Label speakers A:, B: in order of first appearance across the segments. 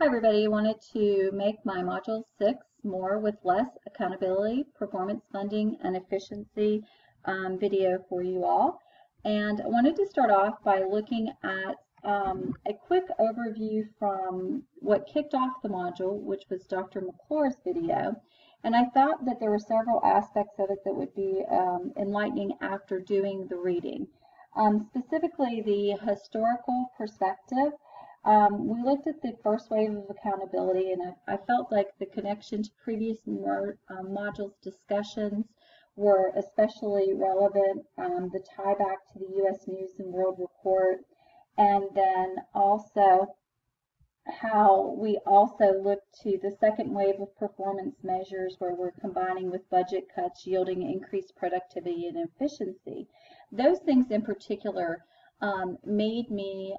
A: Hi everybody, I wanted to make my Module 6 more with less accountability, performance funding, and efficiency video for you all. And I wanted to start off by looking at a quick overview from what kicked off the module, which was Dr. McClure's video. And I thought that there were several aspects of it that would be enlightening after doing the reading. Specifically, the historical perspective. We looked at the first wave of accountability, and I felt like the connection to previous modules discussions were especially relevant. The tie back to the U.S. News and World Report, and then also how we also looked to the second wave of performance measures where we're combining with budget cuts yielding increased productivity and efficiency. Those things in particular made me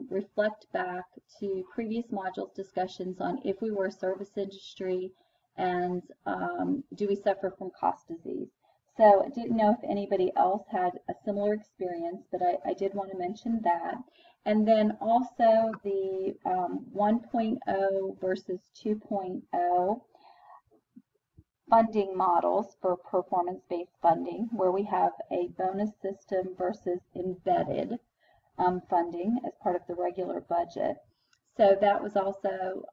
A: reflect back to previous modules discussions on if we were a service industry and do we suffer from cost disease. So I didn't know if anybody else had a similar experience, but I did want to mention that. And then also the 1.0 versus 2.0 funding models for performance-based funding, where we have a bonus system versus embedded funding as part of the regular budget. So that was also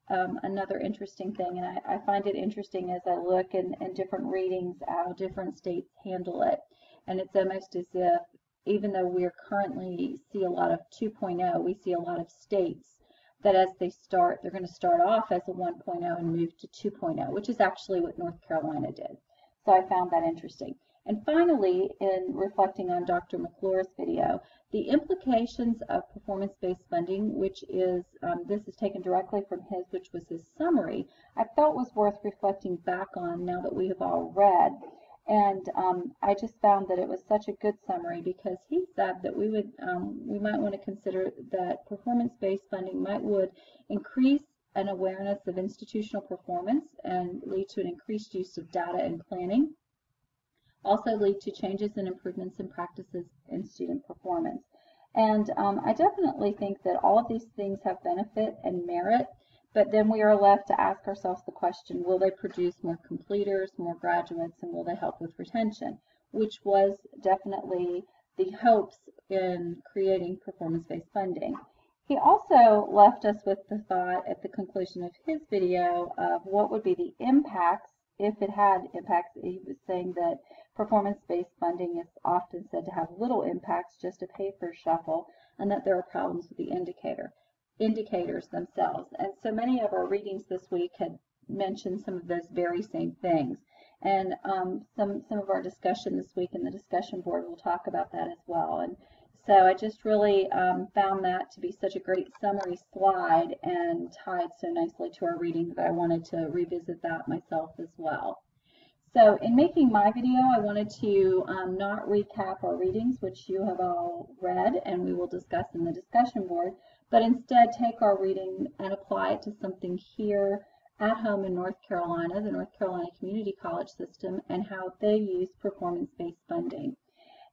A: another interesting thing, and I find it interesting as I look in different readings how different states handle it. And it's almost as if, even though we currently see a lot of 2.0, we see a lot of states that as they start, they're going to start off as a 1.0 and move to 2.0, which is actually what North Carolina did. So I found that interesting. And finally, in reflecting on Dr. McClure's video, the implications of performance-based funding, which is, this is taken directly from his, which was his summary, I felt was worth reflecting back on now that we have all read. And I just found that it was such a good summary because he said that we might want to consider that performance-based funding would increase an awareness of institutional performance and lead to an increased use of data and planning. Also lead to changes and improvements in practices in student performance. And I definitely think that all of these things have benefit and merit, but then we are left to ask ourselves the question, will they produce more completers, more graduates, and will they help with retention? Which was definitely the hopes in creating performance-based funding. He also left us with the thought at the conclusion of his video of what would be the impacts if it had impacts. He was saying that performance-based funding is often said to have little impacts, just a paper shuffle, and that there are problems with the indicators themselves. And so many of our readings this week had mentioned some of those very same things. And some of our discussion this week in the discussion board will talk about that as well. And so I just really found that to be such a great summary slide and tied so nicely to our reading that I wanted to revisit that myself as well. So in making my video, I wanted to not recap our readings, which you have all read and we will discuss in the discussion board, but instead take our reading and apply it to something here at home in North Carolina, the North Carolina Community College system, and how they use performance-based funding.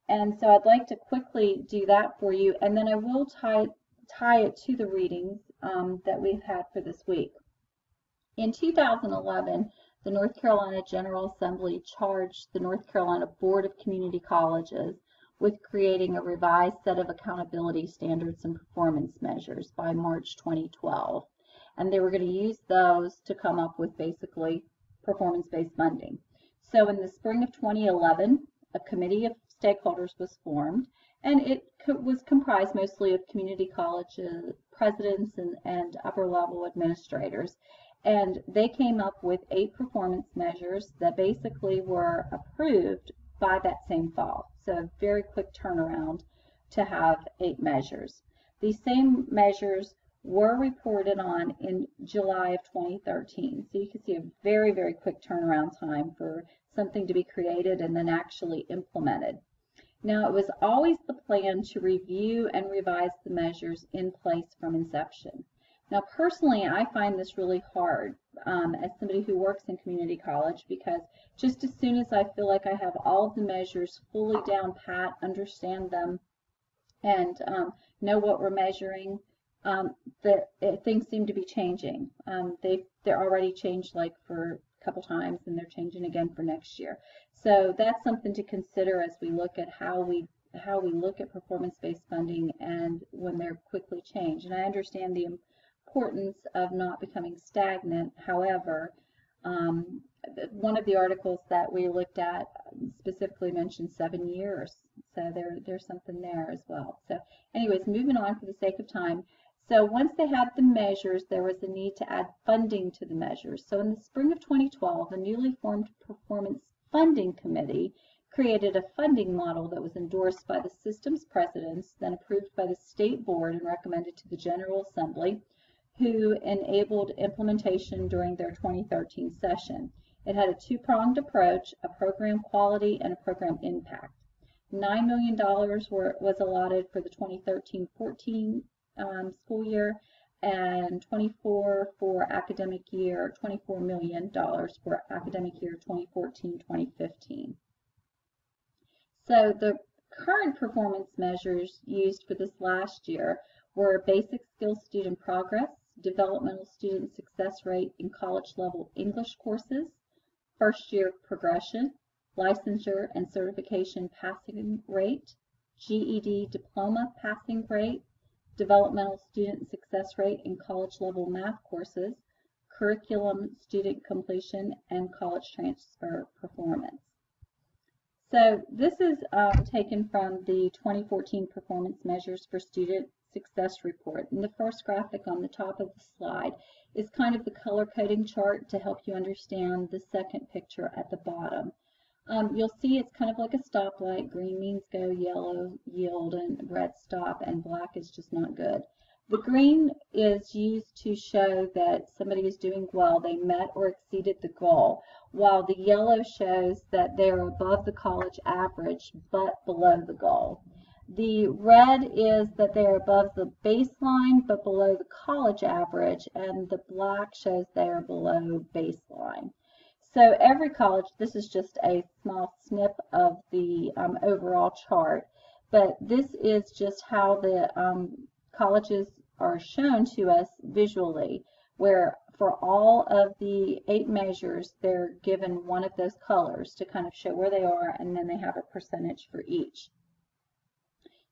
A: And so I'd like to quickly do that for you, and then I will tie it to the readings that we've had for this week. In 2011, the North Carolina General Assembly charged the North Carolina Board of Community Colleges with creating a revised set of accountability standards and performance measures by March 2012. And they were going to use those to come up with basically performance-based funding. So in the spring of 2011, a committee of stakeholders was formed, and it was comprised mostly of community college presidents and upper-level administrators. And they came up with 8 performance measures that basically were approved by that same fall. So a very quick turnaround to have 8 measures. These same measures were reported on in July of 2013. So you can see a very, very quick turnaround time for something to be created and then actually implemented. Now, it was always the plan to review and revise the measures in place from inception. Now, personally, I find this really hard as somebody who works in community college, because just as soon as I feel like I have all of the measures fully down pat, understand them, and know what we're measuring, things seem to be changing. They're already changed like for a couple times, and they're changing again for next year. So that's something to consider as we look at how we look at performance-based funding and when they're quickly changed. And I understand the importance of not becoming stagnant. However, one of the articles that we looked at specifically mentioned 7 years. So there's something there as well. So anyways, moving on for the sake of time. So once they had the measures, there was a need to add funding to the measures. So in the spring of 2012, a newly formed Performance Funding Committee created a funding model that was endorsed by the system's presidents, then approved by the state board and recommended to the General Assembly, who enabled implementation during their 2013 session. It had a two-pronged approach, a program quality and a program impact. $9 million was allotted for the 2013-14 school year, and $24 million for academic year 2014-2015. So the current performance measures used for this last year were basic skills student progress, developmental student success rate in college level English courses, first year progression, licensure and certification passing rate, GED diploma passing rate, developmental student success rate in college level math courses, curriculum student completion, and college transfer performance. So this is taken from the 2014 Performance Measures for Student Success Report. And the first graphic on the top of the slide is kind of the color coding chart to help you understand the second picture at the bottom. You'll see it's kind of like a stoplight. Green means go, yellow yield, and red stop, and black is just not good. The green is used to show that somebody is doing well, they met or exceeded the goal, while the yellow shows that they're above the college average but below the goal. The red is that they're above the baseline but below the college average, and the black shows they're below baseline. So every college, this is just a small snip of the overall chart, but this is just how the colleges are shown to us visually, where for all of the 8 measures, they're given one of those colors to kind of show where they are, and then they have a percentage for each.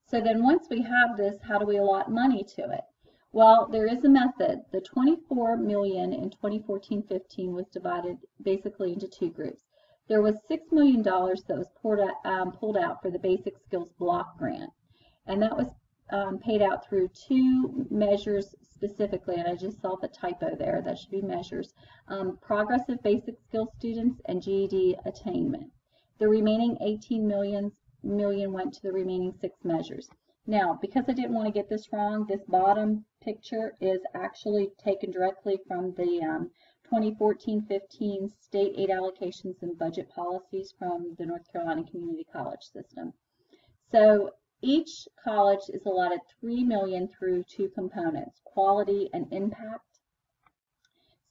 A: So then once we have this, how do we allot money to it? Well, there is a method. The $24 million in 2014-15 was divided basically into 2 groups. There was $6 million that was pulled out for the Basic Skills Block Grant, and that was paid out through 2 measures specifically, and I just saw the typo there. That should be measures. Progressive Basic Skills students and GED attainment. The remaining $18 million went to the remaining 6 measures. Now, because I didn't want to get this wrong, this bottom picture is actually taken directly from the 2014-15 State Aid Allocations and Budget Policies from the North Carolina Community College System. So each college is allotted $3 million through 2 components, quality and impact.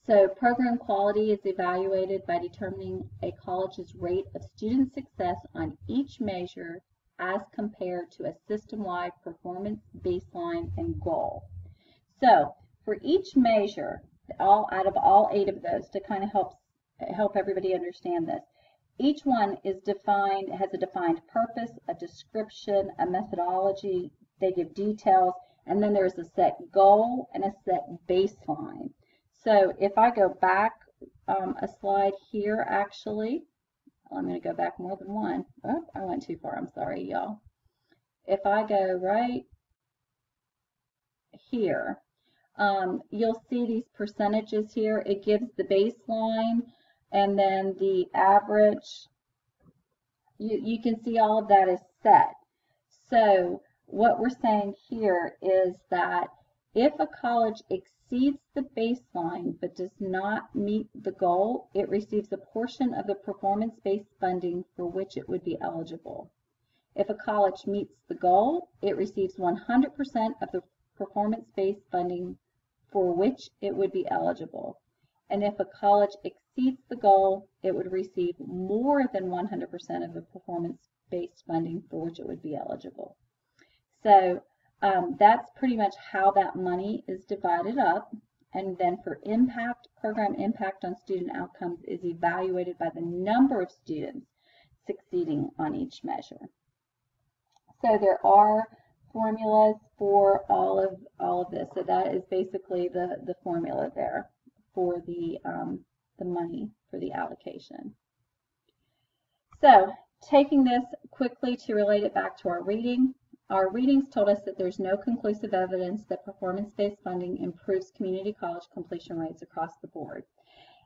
A: So program quality is evaluated by determining a college's rate of student success on each measure as compared to a system-wide performance baseline and goal. So for each measure, out of all 8 of those, to kind of help everybody understand this, each one is defined, has a defined purpose, a description, a methodology, they give details, and then there's a set goal and a set baseline. So if I go back a slide here, actually, I'm going to go back more than one. Oh, I went too far. I'm sorry, y'all. If I go right here, you'll see these percentages here. It gives the baseline and then the average. You can see all of that is set. So what we're saying here is that if a college exceeds the baseline but does not meet the goal, it receives a portion of the performance-based funding for which it would be eligible. If a college meets the goal, it receives 100% of the performance-based funding for which it would be eligible. And if a college exceeds the goal, it would receive more than 100% of the performance-based funding for which it would be eligible. So That's pretty much how that money is divided up. And then for impact, program impact on student outcomes is evaluated by the number of students succeeding on each measure. So there are formulas for all of this. So that is basically the formula there for the money for the allocation. So taking this quickly to relate it back to our reading. Our readings told us that there's no conclusive evidence that performance-based funding improves community college completion rates across the board.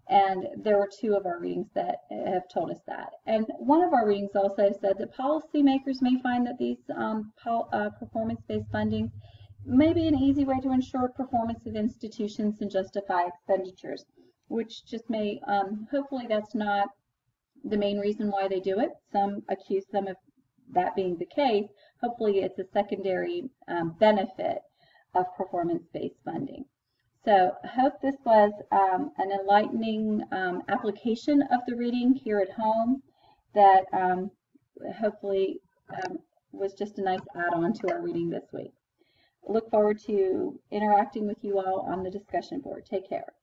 A: And there were 2 of our readings that have told us that. And one of our readings also said that policymakers may find that these performance-based funding may be an easy way to ensure performance of institutions and justify expenditures, which just may, hopefully that's not the main reason why they do it. Some accuse them of that being the case. Hopefully it's a secondary benefit of performance-based funding. So I hope this was an enlightening application of the reading here at home that hopefully was just a nice add-on to our reading this week. I look forward to interacting with you all on the discussion board. Take care.